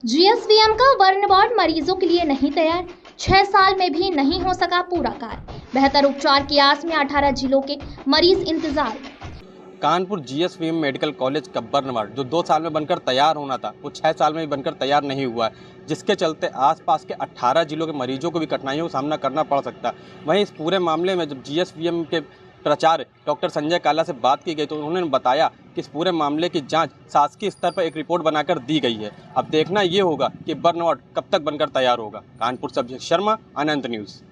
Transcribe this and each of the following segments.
GSVM का वर्ण ward मरीजों के लिए नहीं तैयार, 6 साल में भी नहीं हो सका पूरा कार्य। बेहतर उपचार की आस में 18 जिलों के मरीज इंतजार। कानपुर जीएसवीएम मेडिकल कॉलेज का वर्ण वार्ड जो 2 साल में बनकर तैयार होना था वो 6 साल में भी बनकर तैयार नहीं हुआ है, जिसके चलते आसपास के 18 जिलों के मरीजों को भी कठिनाइयों का सामना करना पड़ सकता है। वहीं इस पूरे मामले में जब जीएसवीएम के प्राचार्य डॉक्टर संजय काला से बात की गई तो उन्होंने बताया कि इस पूरे मामले की जांच शासकीय स्तर पर एक रिपोर्ट बनाकर दी गई है। अब देखना ये होगा कि वर्ण वार्ड कब तक बनकर तैयार होगा। कानपुर से अभिषेक शर्मा, अनंत न्यूज़।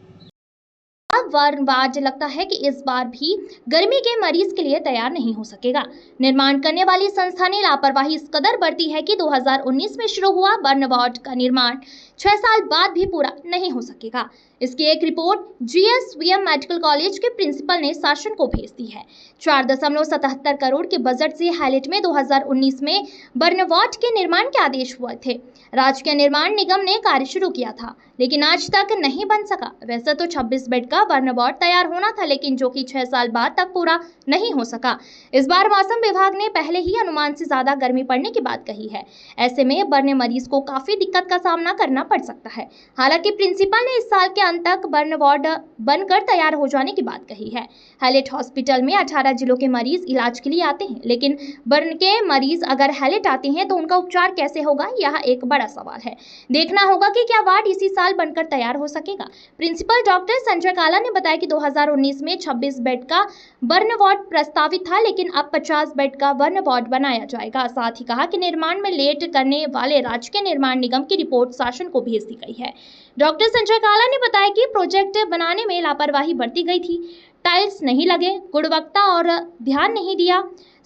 वर्ण वार्ड लगता है कि इस बार भी गर्मी के मरीज के लिए तैयार नहीं हो सकेगा। निर्माण करने वाली संस्था ने लापरवाही इस कदर बरती है कि 2019 में शुरू हुआ वर्ण वार्ड का निर्माण 6 साल बाद भी पूरा नहीं हो सकेगा। इसकी एक रिपोर्ट जीएसवीएम मेडिकल कॉलेज के प्रिंसिपल ने शासन को भेज दी है। 4.77 करोड़ के बजट से हाईलाइट में 2019 में वर्ण वार्ड के निर्माण के आदेश हुए थे। राज्य निर्माण निगम ने कार्य शुरू किया था, लेकिन आज तक नहीं बन सका। वैसे तो 26 बेड का वर्ण वार्ड तैयार होना था, लेकिन जो कि 6 साल बाद तक पूरा नहीं हो सका। इस बार मौसम विभाग ने पहले ही अनुमान से ज्यादा गर्मी पड़ने की बात कही है। ऐसे में वर्ण मरीज को काफी दिक्कत का सामना करना पड़ सकता है। हालांकि प्रिंसिपल ने इस साल के अंत तक वर्ण वार्ड बनकर तैयार हो जाने की बात कही है। हाईलाइट हॉस्पिटल में 18 जिलों के मरीज इलाज के लिए आते हैं, लेकिन वर्ण के मरीज अगर हाईलाइट आते हैं तो उनका उपचार कैसे होगा, यह एक बड़ा सवाल है। देखना होगा कि क्या वार्ड इसी साल बनकर तैयार हो सकेगा। प्रिंसिपल डॉक्टर संजय काला ने बताया कि 2019 में 26 बेड का वर्ण वार्ड प्रस्तावित था, लेकिन अब 50 बेड का वर्ण वार्ड बनाया जाएगा। साथ ही कहा कि निर्माण में लेट करने वाले राज्य के निर्माण निगम की रिपोर्ट शासन को भेज दी गई है। डॉक्टर संजय काला ने बताया कि प्रोजेक्ट बनाने में लापरवाही बरती गई थी। टाइल्स नहीं लगे, गुणवत्ता और ध्यान नहीं दिया,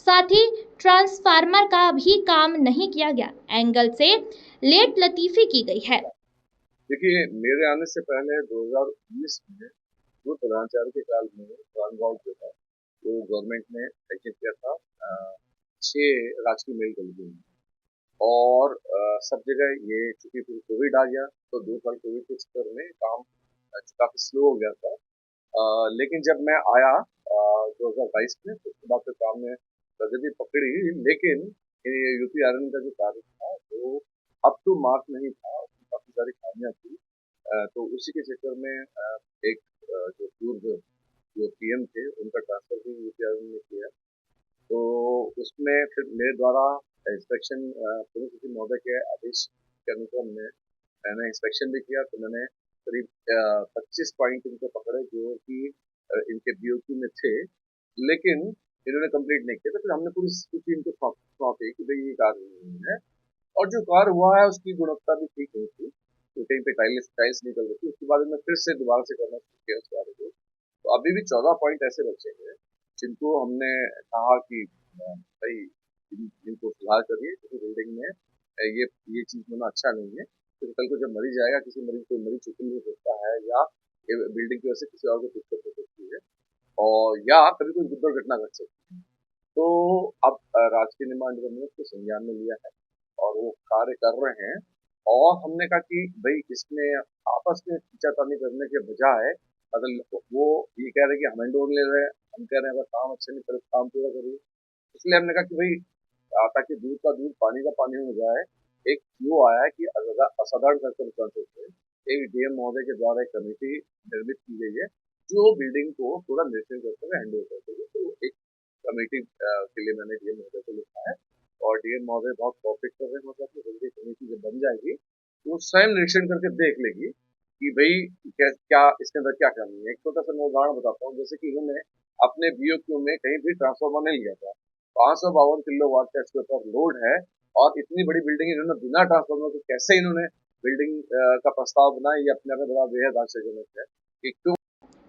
साथ ही ट्रांसफार्मर का भी काम नहीं किया गया। एंगल से लेट लतीफी की गई है। देखिए, मेरे आने से पहले 2019 में वो प्रधानाचार्य के काल में वर्ण वार्ड जो था वो गवर्नमेंट ने सैंक्शन किया था 6 राजकीय मेडिकल कॉलेजों में, और सब जगह ये चूंकि फिर कोविड आ गया तो 2 साल कोविड के चक्कर में काम काफी स्लो हो गया था। लेकिन जब मैं आया 2022 में तो उसके बाद फिर काम में प्रगति पकड़ी, लेकिन यूपी आर्यन का जो कार्य था वो अप टू मार्क नहीं था, काफी सारी खामियां थी। तो उसी के चक्कर में एक जो पूर्व जो पीएम थे उनका ट्रांसफर भी यूपी आर्यन ने किया। तो उसमें फिर मेरे द्वारा इंस्पेक्शन पुलिस महोदय के आदेश के अनुक्रम में मैंने इंस्पेक्शन भी किया। तो मैंने करीब 25 पॉइंट इनके पकड़े जो कि इनके बीओक्यू में थे, लेकिन इन्होंने कंप्लीट नहीं किया। तो फिर हमने पूरी स्थिति इनको सौंपी कि भाई ये कार्य नहीं है, और जो कार्य हुआ है उसकी गुणवत्ता भी ठीक नहीं थी, तो कहीं पे टाइल्स निकल रही थी। उसके बाद में फिर से दोबारा से करना शुरू किया उस कार्य को। तो अभी भी 14 पॉइंट ऐसे बचे हैं जिनको हमने कहा कि भाई इनको सुधार करिए, क्योंकि बिल्डिंग में ये चीज होना अच्छा नहीं है। क्योंकि कल को जब मरीज आएगा, किसी मरीज को मरीज चुकन हो सकता है, या बिल्डिंग की वजह से किसी और को दिक्कत हो सकती है, और या कभी कोई दुर्घटना घट सकती है। तो अब राजकीय निर्माण निगम ने उसको संज्ञान में लिया है और वो कार्य कर रहे हैं। और हमने कहा कि भाई इसमें आपस में खींचातानी करने के बजाय मतलब वो ये कह रहे हैं कि हम हैंड ओवर ले रहे हैं, हम कह रहे हैं अगर काम अच्छा नहीं करे काम पूरा करिए। इसलिए हमने कहा कि भाई ताकि दूध का दूध पानी का पानी हो जाए, एक वो आया है कि असाधारण सर्कमस्टांसेस में एक डीएम महोदय के द्वारा एक कमेटी निर्मित की गई है जो बिल्डिंग को पूरा निरीक्षण करते हुए हैंड ओवर करते हुए। तो एक कमेटी के लिए मैंने डीएम महोदय को लिखा है, और डीएम महोदय बहुत कोऑपरेट कर रहे हैं। मतलब जल्दी कमेटी जब बन जाएगी तो स्वयं निरीक्षण करके देख लेगी कि भाई क्या इसके अंदर क्या कमी है। एक छोटा सा मैं उदाहरण बताता हूँ, जैसे कि इन्होंने अपने बीओक्यू में कहीं भी ट्रांसफार्मर नहीं लिया था। 552 किलोवाट का इसके ऊपर लोड है, और इतनी बड़ी बिल्डिंग इन्होंने बिना ट्रांसफार्मर के कैसे इन्होंने बिल्डिंग का प्रस्ताव बनाया, ये अपने आप में बड़ा बेहद आश्चर्यजनक है कि क्यों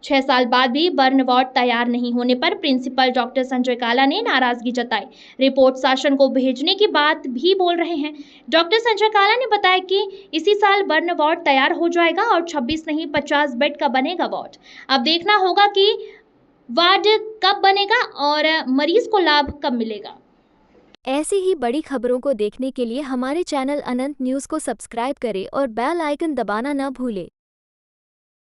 6 साल बाद भी वर्ण वार्ड तैयार नहीं होने पर प्रिंसिपल डॉक्टर संजय काला ने नाराजगी जताई। रिपोर्ट शासन को भेजने की बात भी बोल रहे हैं। डॉक्टर संजय काला ने बताया कि इसी साल वर्ण वार्ड तैयार हो जाएगा और 26 नहीं 50 बेड का बनेगा वार्ड। अब देखना होगा कि वार्ड कब बनेगा और मरीज को लाभ कब मिलेगा। ऐसी ही बड़ी खबरों को देखने के लिए हमारे चैनल अनंत न्यूज़ को सब्सक्राइब करें और बेल आइकन दबाना न भूलें।